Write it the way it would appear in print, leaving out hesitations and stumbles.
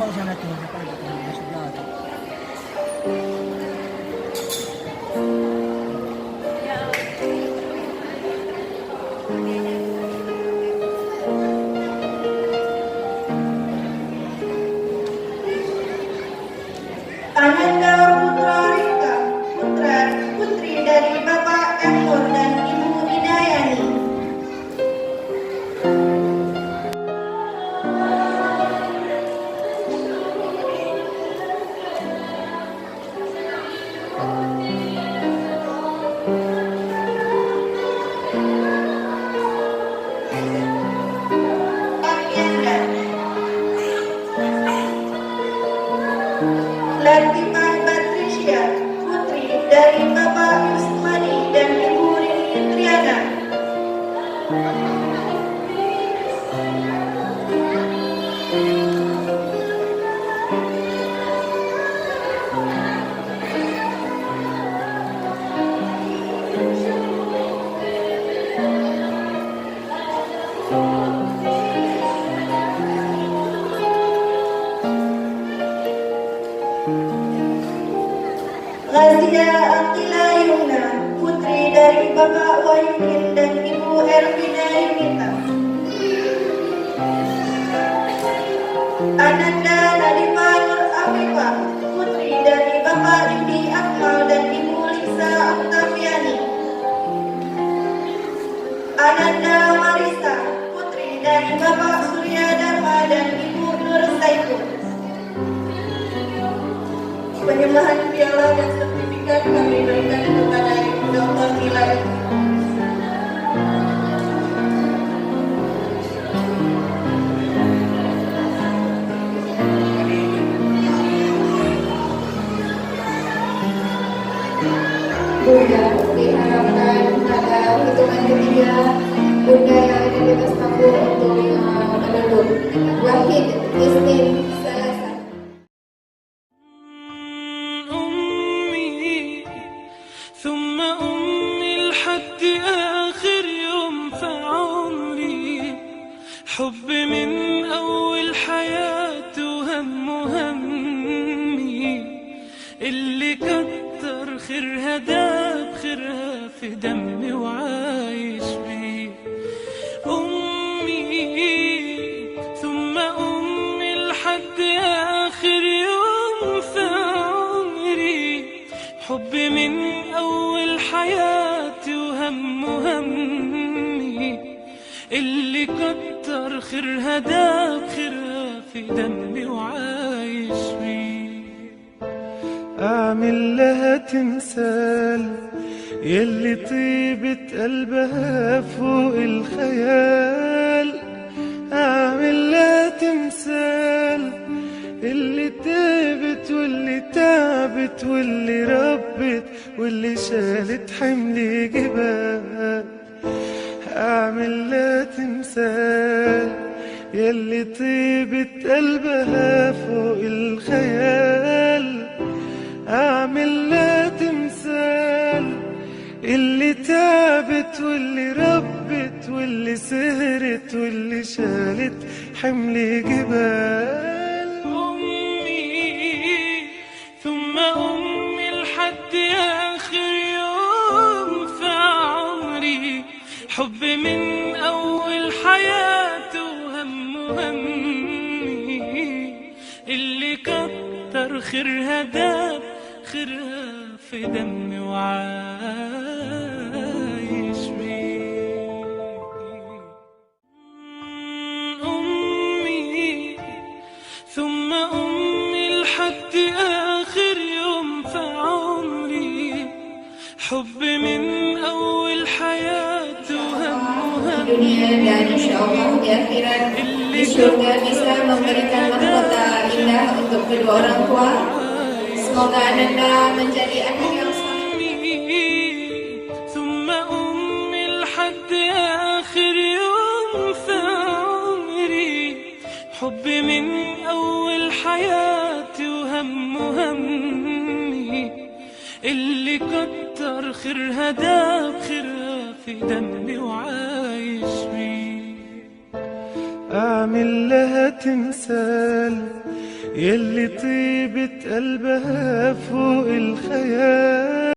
mau sana tuh apa gitu di sebelah tuh. Ananda Putra Rika, putra putri dari Bapak Ekor dan Ibu Hidayani. Latifah Patricia, putri dari Bapak Yusmani dan Ibu Rini Triana. Razia Akila Yumna, putri dari Bapak Wahyudin dan Ibu Ervina Yunita. Ananda Nadifa Nur Afifah, putri dari Bapak Yudi Akmal dan Ibu Lisa Oktaviani. Ananda Marisa, putri dari Bapak Surya Dharma dan Ibu Nur Saiful. Penyembahan piala dan sertifikat kami berikan kepada Ibu Dr. Nilai. Bunda diharapkan pada hitungan ketiga Bunda yang ada di atas panggung untuk menunduk. Wahid Isnin Salasa. ثم أمي لحد آخر يوم في عمري حب من أول حياتي وهم همي اللي كتر خيرها داب خيرها في دمي وعايش بيه أمي ثم أمي لحد آخر يوم في عمري حب من أول حياتي وهم همي اللي كتر خيرها داب خيرها في دمي وعايش بيه أعمل لها تمثال يلي طيبة قلبها فوق الخيال أعمل لها تمثال اللي تعبت واللي تعبت واللي ربت واللي شالت حمل جبال أعمل لها تمثال يلي طيبت قلبها فوق الخيال أعمل لها تمثال اللي تعبت واللي ربت واللي سهرت واللي شالت حمل جبال ثم أمي لحد آخر يوم في عمري حب من أول حياتي وهم همي اللي كتر خيرها داب خيرها في دمي وعايش بيه أمي ثم أمي لحد آخر يوم في عمري حب من أول حياتي وهم Dunia dan insya Allah di akhirat di surga bisa memberikan mahkota indah untuk kedua orang tua. Semoga Ananda menjadi anak yang ثم أمي لحد آخر يوم في عمري حب من أول حياتي وهم همي اللي كتر خيرها داب خيرها في دمي وعايش بيه أعمل لها تمثال يلي طيبة قلبها فوق الخيال.